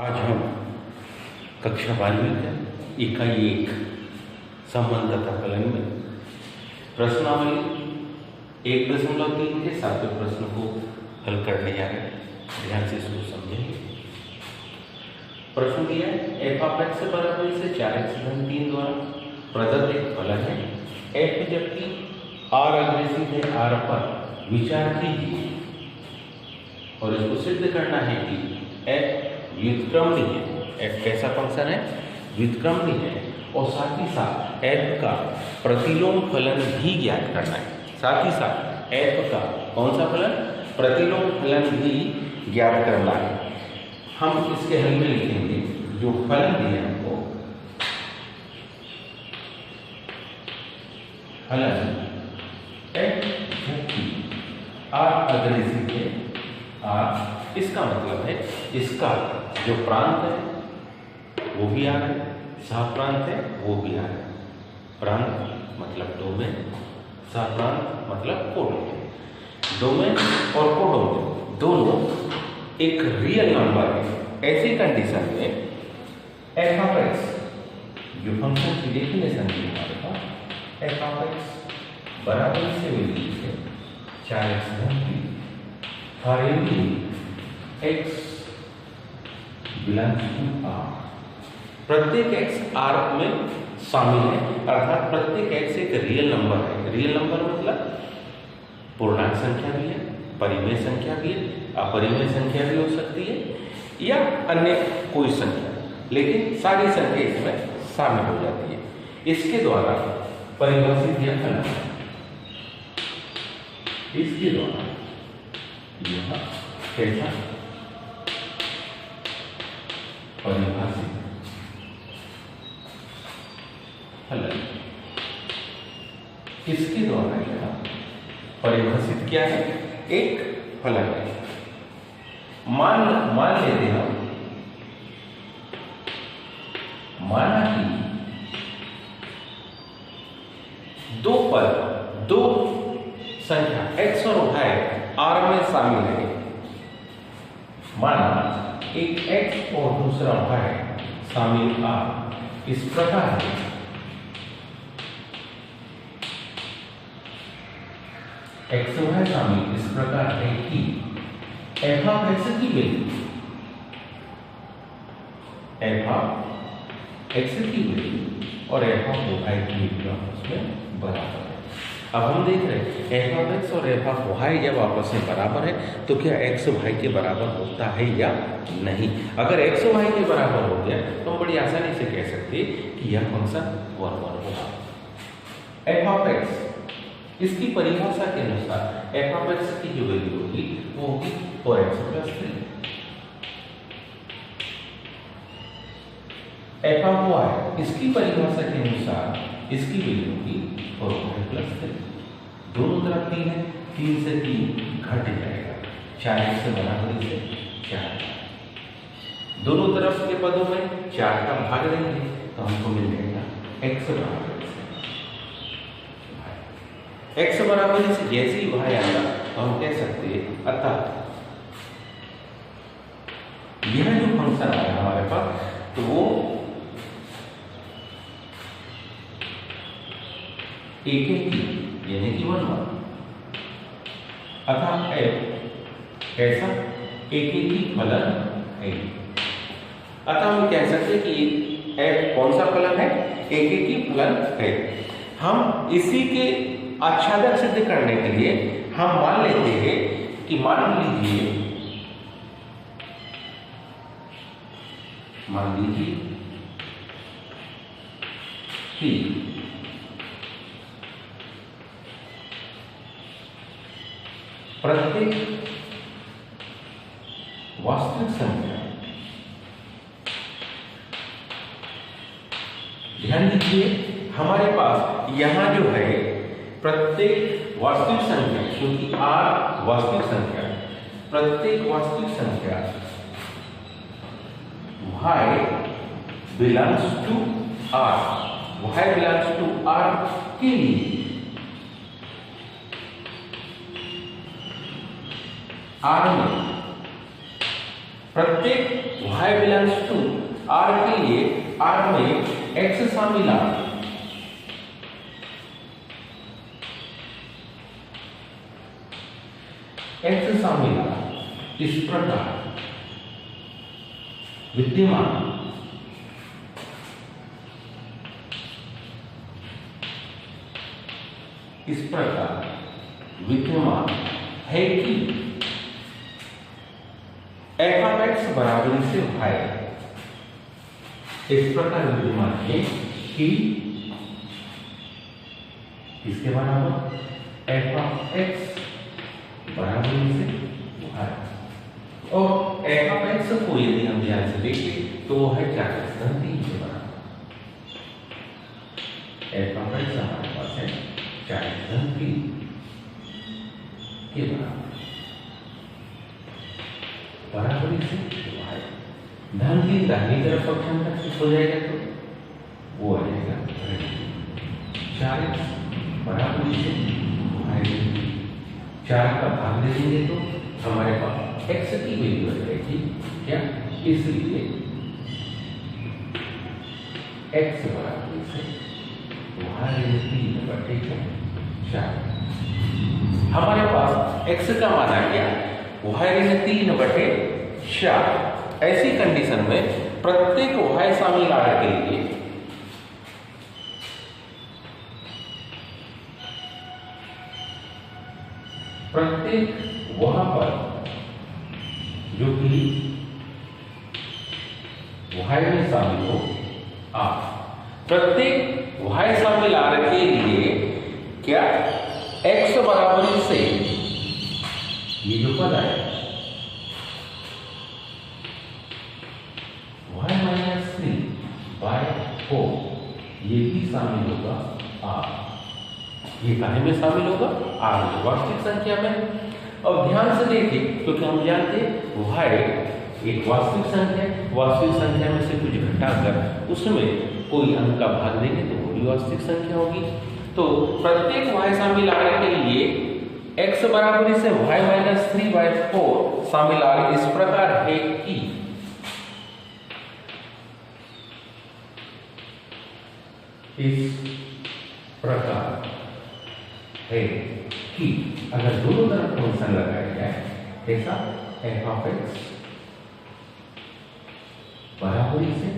आज हम कक्षा 12वीं का इकाई 1 संबंध तथा फलन में प्रश्नावली 1.3 के 7वें प्रश्न को हल करने जा रहे हैं। ध्यान से इसको समझेंगे। प्रश्न दिया है f(x) बराबर से 4x3 द्वारा प्रदत्त एक फलन है f, जबकि r अग्रेसिव है r पर विचार कीजिए और इसको सिद्ध करना है कि f व्युत्क्रमणीय है। f कैसा फंक्शन है? व्युत्क्रमणीय है और साथ ही साथ f का प्रतिलोम फलन भी ज्ञात करना है। साथ ही साथ f का कौन सा फलन? प्रतिलोम फलन भी ज्ञात करना है। हम इसके हल में लिखेंगे जो फलन दिया हमको, फलन f जबकि r अग्रेसिव है r, इसका मतलब है इसका जो प्रांत है वो भी आ रहा है, सह प्रांत है वो भी आ रहा है। प्रांत मतलब डोमेन, सह प्रांत मतलब कोडोमेन। डोमेन और कोडोमेन दोनों एक रियल नंबर है। ऐसी कंडीशन में f(x) जो फंक्शन की डेफिनेशन है हमारे पास, f(x) बराबर से मिलती है 4x3 for every x belongs to r। प्रत्येक x r में शामिल है, अर्थात प्रत्येक x एक रियल नंबर है। रियल नंबर मतलब पूर्णांक संख्या भी है, परिमेय संख्या भी है, अपरिमेय संख्या भी हो सकती है या अन्य कोई संख्या, लेकिन सारी संख्या इसमें शामिल हो जाती है। इसके द्वारा परिभाषित यह फलन, इसके द्वारा यह कैसा परिभाषित फलन, किसके द्वारा यह परिभाषित क्या है? एक फलन है। मान लेते हम, माना कि दो संख्या x और y r में शामिल है। माना एक x और दूसरा y शामिल r। इस प्रकार x और y शामिल इस प्रकार है कि f(x) की वैल्यू, f(x) की वैल्यू और f(y) की वैल्यू आपस में बराबर है। अब हम देख रहे हैं f(x) और f(y) जब आपस में बराबर है तो क्या x y के बराबर होता है या नहीं। अगर x y के बराबर हो गया तो हम बड़ी आसानी से कह सकते हैं कि यह फंक्शन वर्ग होगा। f(x) इसकी परिभाषा के अनुसार f(x) की जो वैल्यू होगी वो होगी 4x+3। f(y) इसकी परिभाषा के अनुसार इसकी वैल्यू होगी 4y+3। दोनों तरफ 3 है, 3 से 3 घट जाएगा, 4x से बराबर से 4। दोनों तरफ के पदों में 4 का भाग देंगे तो हमको मिल जाएगा x बराबर से x बराबर से जैसे ही y आएगा तो हम कह सकते हैं, अर्थात यह जो फंक्शन आया हमारे पास तो वो एक यानी कि 1 अर्थात f कैसा एक ही फलन है। अतः हम कह सकते हैं कि f कौन सा फलन है? एक ही फलन है। हम इसी के आच्छादक सिद्ध करने के लिए हम मान लेते हैं कि मान लीजिए कि प्रत्येक वास्तविक संख्या, ध्यान दीजिए हमारे पास यहां जो है प्रत्येक वास्तविक संख्या, क्योंकि r वास्तविक संख्या, प्रत्येक वास्तविक संख्या y बिलोंग्स टू r के लिए r में प्रत्येक y बिलोंग्स टू R के लिए R में x शामिल आ, x शामिल आ, इस प्रकार विद्यमान है कि f(x) बराबरी से y, इस प्रकार विद्यमान है कि किसके बराबर, f(x) बराबरी से y, और f(x) को यदि हम ध्यान से देखें तो वो है 4x3 के बराबर। f(x) हमारे पास है 4x3 के बराबर, बराबरी से y, धन की दाहिनी तरफ पक्षांतर तक शिफ्ट हो जाएगा तो वो आ जाएगा 4x बराबरी से y, 4 का भाग दे देंगे तो हमारे पास x की वैल्यू आ जाएगी क्या, इसलिए x बराबरी से y 3/4। हमारे पास x का मान आ गया y 3/4। ऐसी कंडीशन में प्रत्येक y शामिल R के लिए प्रत्येक वहां पर जो कि y में शामिल हो R, प्रत्येक y शामिल R के लिए क्या, x बराबरी से ये जो पद है y-3/4 ये भी शामिल होगा R। ये काहे में शामिल होगा, R में, वास्तविक संख्या में। और ध्यान से देखिए क्योंकि हम जानते हैं y एक वास्तविक संख्या है, वास्तविक संख्या में से कुछ घटाकर उसमें कोई अंक का भाग देंगे तो वो भी वास्तविक संख्या होगी। तो प्रत्येक y शामिल R के लिए x बराबरी से y-3/4 शामिल R इस प्रकार है कि अगर दोनों तरफ फंक्शन लगाया जाए ऐसा f(x) बराबरी से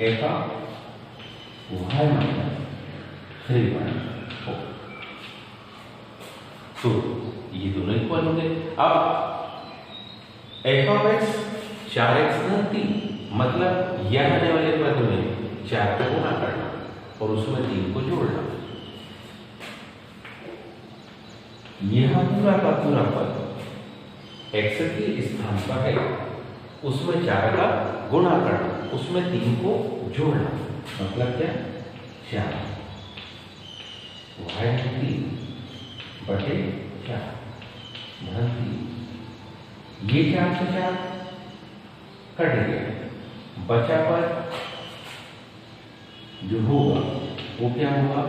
f(y) - 3/4, तो ये दोनों इक्वल होंगे। अब f(x) 4x3 मतलब यह आने वाले पद में 4 को गुणा करना और उसमें 3 को जोड़ना, यह पूरा का पूरा पद x के स्थान पर है, उसमें 4 का गुणा करना, उसमें 3 को जोड़ना, मतलब क्या, 4 y3/4 धन 3, ये 4 से 4 कट गया, बचा पर जो होगा वो क्या होगा,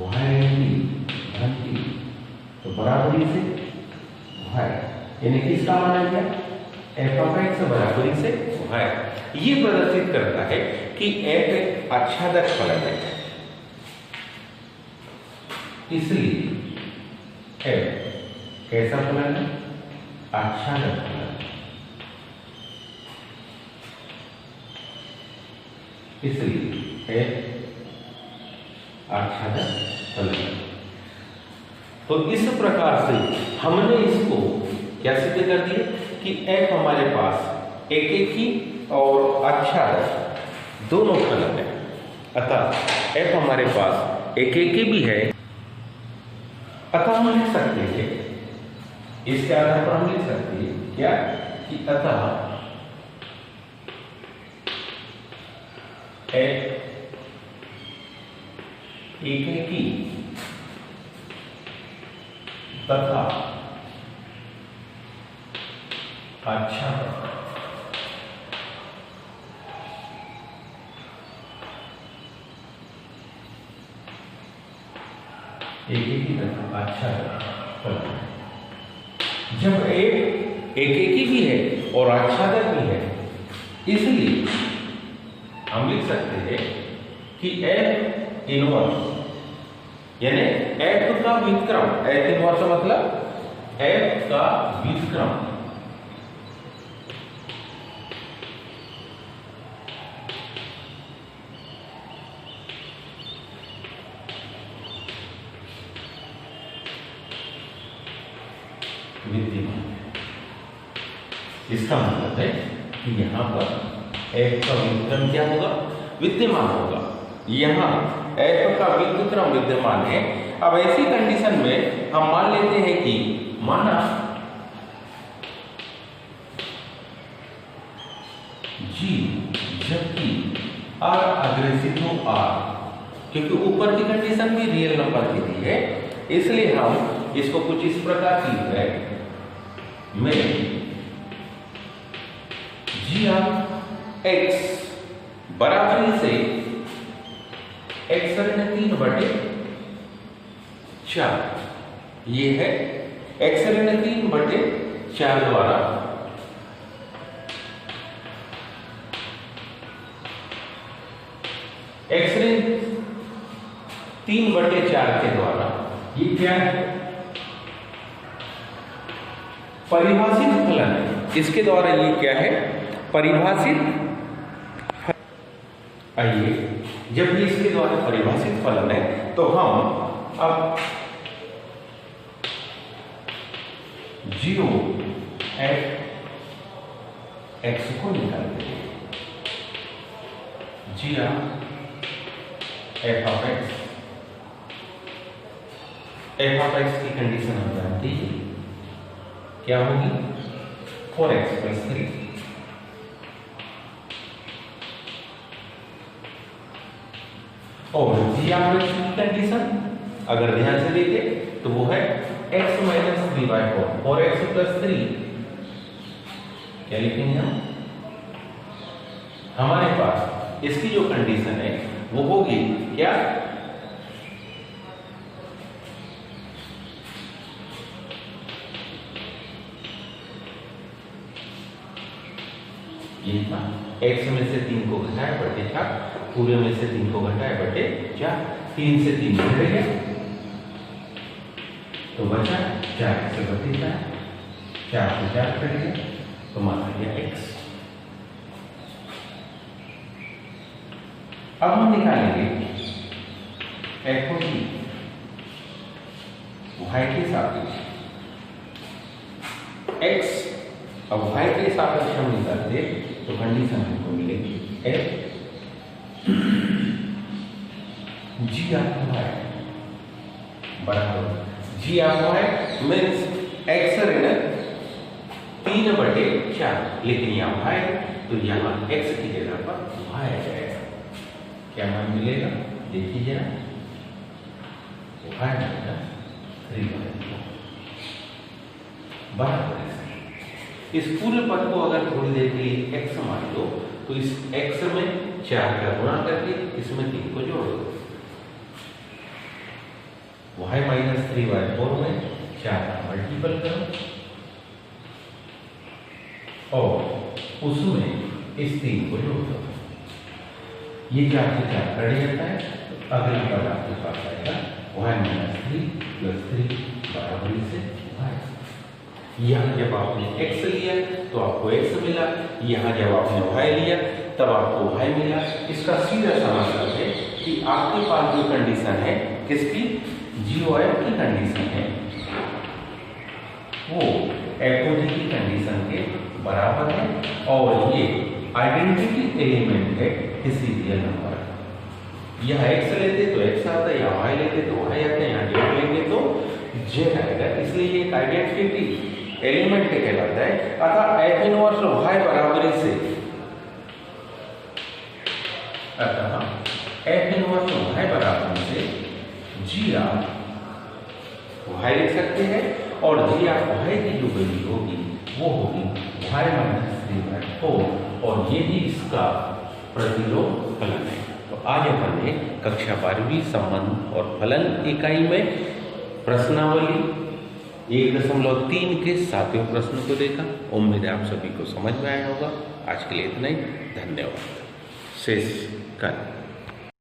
y3 धन 3, तो बराबरी से y, यानी किसका मान आ गया, f(x) बराबरी से y। ये प्रदर्शित करता है कि f एक आच्छादक फलन है, इसलिए f कैसा फलन है, आच्छादक फलन, इसलिए f आच्छादक फलन। तो इस प्रकार से हमने इसको क्या सिद्ध कर दिया कि f हमारे पास एकेकी और आच्छादक दोनों फलन है, अतः f हमारे पास एकेकी भी है, अतः हम लिख सकते हैं, इसके आधार पर हम लिख सकते हैं क्या, कि अतः f एकेकी तथा आच्छादक एकेकी तथा आच्छादक फलन। जब एक एकेकी भी है और आच्छादक भी है, इसलिए हम लिख सकते हैं कि F इनवर्स यानी F का व्युत्क्रम, F इनवर्स मतलब F का व्युत्क्रम विद्यमान है। इसका मतलब है कि यहां पर F का व्युत्क्रम क्या होगा? विद्यमान होगा। यहां F का व्युत्क्रम विद्यमान है। अब ऐसी कंडीशन में हम मान लेते हैं कि माना G जबकि R अग्रेसिव हो R, क्योंकि ऊपर की कंडीशन भी रियल नंबर की दी है, इसलिए हम इसको कुछ इस प्रकार लिख रहे हैं में G ऑफ X बराबरी से X ऋण 3/4, ये है X ऋण 3/4 द्वारा X ऋण 3/4 के द्वारा ये क्या है? परिभाषित फलन है। इसके द्वारा ये क्या है? परिभाषित। आइए, जब ये इसके द्वारा परिभाषित फलन है तो हम अब जीरो x को निकालते हैं। जी f ऑफ x की कंडीशन हम जानते हैं क्या होगी? 4x + 3 और g ऑफ x की कंडीशन अगर ध्यान से देखें तो वो है x - 3/4, 4x + 3। क्या लिखेंगे हम? हमारे पास इसकी जो कंडीशन है वो होगी क्या? ये था x में से 3 को घटाए बटे 4, पूरे में से 3 को घटाए बटे 4, 3 से 3 घट गया तो बचा 4 से बटे 4, 4 से 4 कट गया तो मान लिया x। अब हम निकालेंगे f को y के सापेक्ष x। अब y के सापेक्ष हम निकालते तो कंडीशन हमको मिलेगी f g ऑफ y बराबर g of y means x ऋण 3/4, लेकिन यहाँ y तो यहाँ x की जगह पर y आ जाएगा। क्या मान मिलेगा? देखिए जरा, y - 3/4 बराबर इस पूरे पद को अगर थोड़ी देर के लिए x मान लो तो इस x में 4 का गुणा करके इसमें 3 को जोड़ दो। y - 3/4 में 4 का मल्टीपल करो और उसमें इस 3 को जोड़ दो। ये 4 से 4 कट जाता है तो अगला पद आपके पास आएगा y - 3 + 3 बराबरी से y। यहाँ जब आपने x लिया तो आपको x मिला, यहाँ जब आपने y लिया तब आपको y मिला। इसका सीधा सा मतलब है कि आपके पास जो कंडीशन है किसकी? GOF की कंडीशन है, वो FOG की कंडीशन के बराबर है और ये आइडेंटिटी एलिमेंट है किसी रियल नंबर का। यहाँ x लेते तो x आता है, यहाँ y लेते तो y आता है, यहाँ z लेंगे तो z आएगा, इसलिए ये एक आइडेंटिटी एलिमेंट कहलाता है। अतः f इनवर्स y बराबरी से g ऑफ y लिख सकते हैं और g ऑफ y की जो वैल्यू होगी वो होगी y - 3/4 और ये ही इसका प्रतिलोम फलन है। तो आज अपन ने कक्षा 12वीं संबंध और फलन इकाई में प्रश्नावली 1.3 के 7वें प्रश्न को देखा। उम्मीद है आप सभी को समझ में आया होगा। आज के लिए इतना ही। धन्यवाद। शेष कल।